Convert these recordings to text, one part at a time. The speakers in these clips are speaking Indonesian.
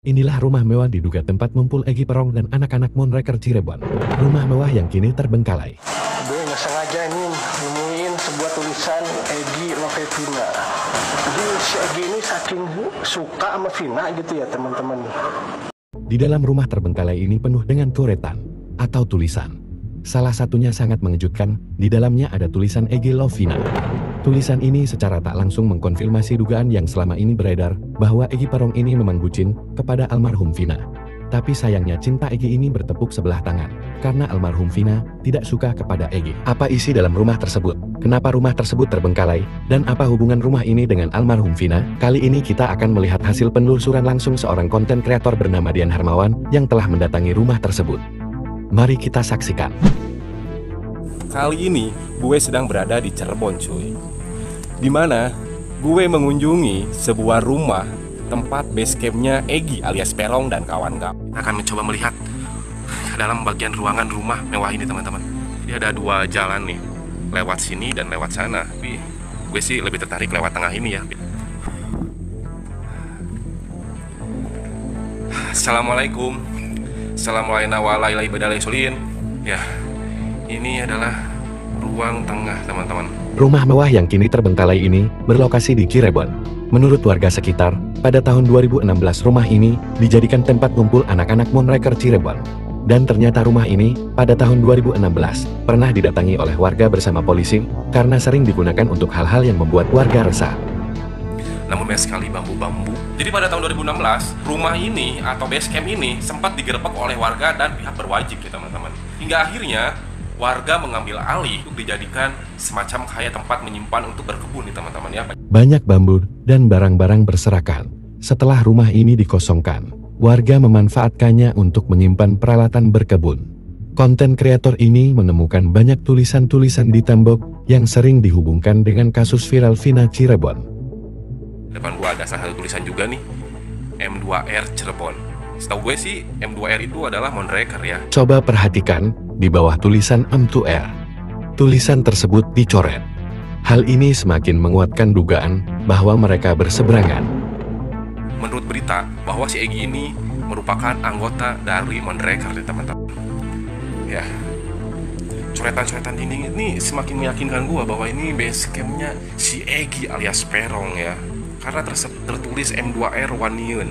Inilah rumah mewah diduga tempat ngumpul Egy Perong dan anak-anak Moonraker Cirebon. Rumah mewah yang kini terbengkalai. Gue nggak sengaja nih nemuin sebuah tulisan Egy Love Vina. Jadi si Egy ini saking suka sama Vina gitu ya teman-teman. Di dalam rumah terbengkalai ini penuh dengan coretan atau tulisan. Salah satunya sangat mengejutkan, di dalamnya ada tulisan Egy Love Vina. Tulisan ini secara tak langsung mengkonfirmasi dugaan yang selama ini beredar, bahwa Egy Perong ini memang bucin kepada almarhum Vina. Tapi sayangnya cinta Egy ini bertepuk sebelah tangan, karena almarhum Vina tidak suka kepada Egy. Apa isi dalam rumah tersebut? Kenapa rumah tersebut terbengkalai? Dan apa hubungan rumah ini dengan almarhum Vina? Kali ini kita akan melihat hasil penelusuran langsung seorang konten kreator bernama Dian Hermawan, yang telah mendatangi rumah tersebut. Mari kita saksikan. Kali ini gue sedang berada di Cirebon cuy, dimana gue mengunjungi sebuah rumah tempat base campnya Egy alias Perong dan kawan-kawan. Kita akan mencoba melihat ke dalam bagian ruangan rumah mewah ini teman-teman. Jadi ada dua jalan nih, lewat sini dan lewat sana. Tapi gue sih lebih tertarik lewat tengah ini ya. Assalamualaikum. Assalamualaikum. Ya, ini adalah ruang tengah teman-teman. Rumah mewah yang kini terbengkalai ini berlokasi di Cirebon. Menurut warga sekitar, pada tahun 2016 rumah ini dijadikan tempat kumpul anak-anak Moonraker Cirebon. Dan ternyata rumah ini pada tahun 2016 pernah didatangi oleh warga bersama polisi karena sering digunakan untuk hal-hal yang membuat warga resah. Namun banyak sekali bambu-bambu. Jadi pada tahun 2016, rumah ini atau base camp ini sempat digerebek oleh warga dan pihak berwajib ya teman-teman. Hingga akhirnya warga mengambil alih untuk dijadikan semacam kayak tempat menyimpan untuk berkebun nih teman-teman ya. Banyak bambu dan barang-barang berserakan. Setelah rumah ini dikosongkan, warga memanfaatkannya untuk menyimpan peralatan berkebun. Konten kreator ini menemukan banyak tulisan-tulisan di tembok yang sering dihubungkan dengan kasus viral Vina Cirebon. Depan gua ada salah satu tulisan juga nih, M2R Cirebon. Setahu gue sih M2R itu adalah Moonraker ya. Coba perhatikan di bawah tulisan M2R. Tulisan tersebut dicoret. Hal ini semakin menguatkan dugaan bahwa mereka berseberangan. Menurut berita bahwa si Egy ini merupakan anggota dari Moonraker ya teman-teman. Ya, coretan-coretan dinding ini semakin meyakinkan gua bahwa ini base campnya si Egy alias Perong ya. Karena tertulis M2R Waniun,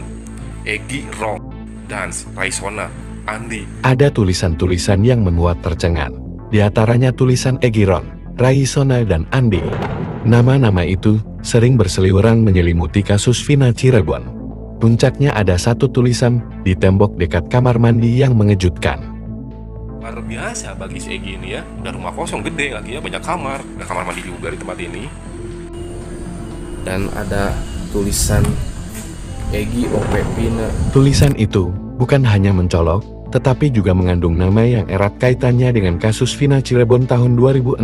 Egy Rong, Dans, Raisona, Andi. Ada tulisan-tulisan yang membuat tercengang. Di antaranya tulisan Egy Rong, Raisona, dan Andi. Nama-nama itu sering berseliweran menyelimuti kasus Vina Cirebon. Puncaknya ada satu tulisan di tembok dekat kamar mandi yang mengejutkan. Luar biasa bagi si Egy ini ya. Udah rumah kosong gede lagi ya, banyak kamar. Ada kamar mandi juga di tempat ini. Dan ada tulisan Egy OP Vina. Tulisan itu bukan hanya mencolok, tetapi juga mengandung nama yang erat kaitannya dengan kasus Vina Cirebon tahun 2016.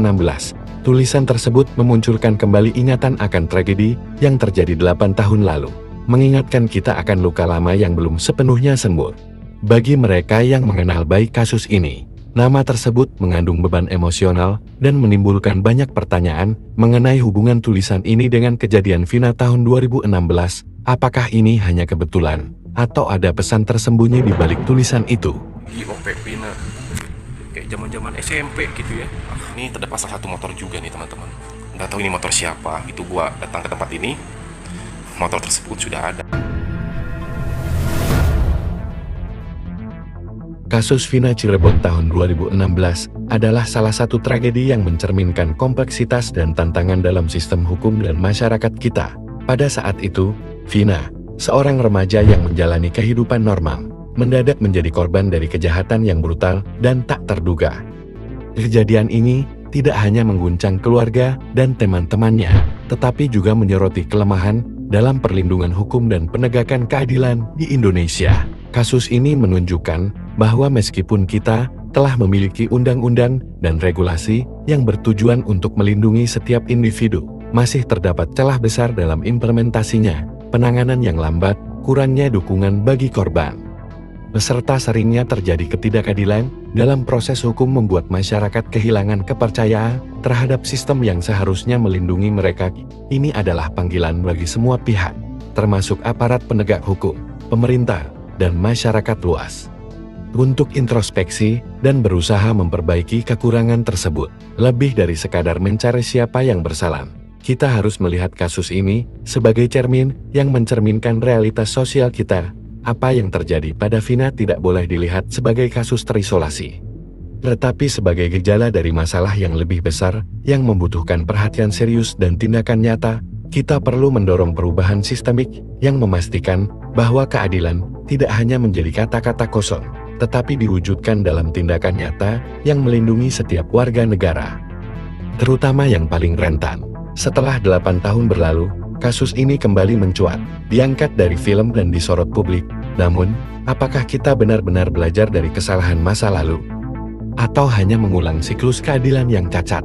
Tulisan tersebut memunculkan kembali ingatan akan tragedi yang terjadi 8 tahun lalu, mengingatkan kita akan luka lama yang belum sepenuhnya sembuh. Bagi mereka yang mengenal baik kasus ini, nama tersebut mengandung beban emosional dan menimbulkan banyak pertanyaan mengenai hubungan tulisan ini dengan kejadian Vina tahun 2016. Apakah ini hanya kebetulan atau ada pesan tersembunyi di balik tulisan itu? Egy OP Vina. Kayak zaman-zaman SMP gitu ya. Ini terdapat salah satu motor juga nih teman-teman. Nggak tahu ini motor siapa. Itu gua datang ke tempat ini, motor tersebut sudah ada. Kasus Vina Cirebon tahun 2016 adalah salah satu tragedi yang mencerminkan kompleksitas dan tantangan dalam sistem hukum dan masyarakat kita. Pada saat itu, Vina, seorang remaja yang menjalani kehidupan normal, mendadak menjadi korban dari kejahatan yang brutal dan tak terduga. Kejadian ini tidak hanya mengguncang keluarga dan teman-temannya, tetapi juga menyoroti kelemahan dalam perlindungan hukum dan penegakan keadilan di Indonesia. Kasus ini menunjukkan bahwa meskipun kita telah memiliki undang-undang dan regulasi yang bertujuan untuk melindungi setiap individu, masih terdapat celah besar dalam implementasinya, penanganan yang lambat, kurangnya dukungan bagi korban, beserta seringnya terjadi ketidakadilan dalam proses hukum membuat masyarakat kehilangan kepercayaan terhadap sistem yang seharusnya melindungi mereka. Ini adalah panggilan bagi semua pihak, termasuk aparat penegak hukum, pemerintah, dan masyarakat luas. Untuk introspeksi dan berusaha memperbaiki kekurangan tersebut, lebih dari sekadar mencari siapa yang bersalah. Kita harus melihat kasus ini sebagai cermin yang mencerminkan realitas sosial kita. Apa yang terjadi pada Vina tidak boleh dilihat sebagai kasus terisolasi, tetapi sebagai gejala dari masalah yang lebih besar yang membutuhkan perhatian serius dan tindakan nyata. Kita perlu mendorong perubahan sistemik yang memastikan bahwa keadilan tidak hanya menjadi kata-kata kosong, tetapi diwujudkan dalam tindakan nyata yang melindungi setiap warga negara, terutama yang paling rentan. Setelah 8 tahun berlalu, kasus ini kembali mencuat, diangkat dari film dan disorot publik. Namun, apakah kita benar-benar belajar dari kesalahan masa lalu? Atau hanya mengulang siklus keadilan yang cacat?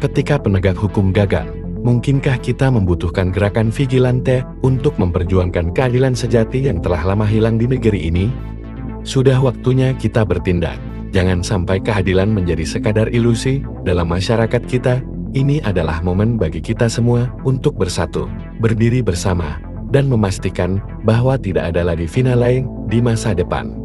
Ketika penegak hukum gagal, mungkinkah kita membutuhkan gerakan vigilante untuk memperjuangkan keadilan sejati yang telah lama hilang di negeri ini? Sudah waktunya kita bertindak. Jangan sampai keadilan menjadi sekadar ilusi dalam masyarakat kita. Ini adalah momen bagi kita semua untuk bersatu, berdiri bersama, dan memastikan bahwa tidak ada lagi Vina lain di masa depan.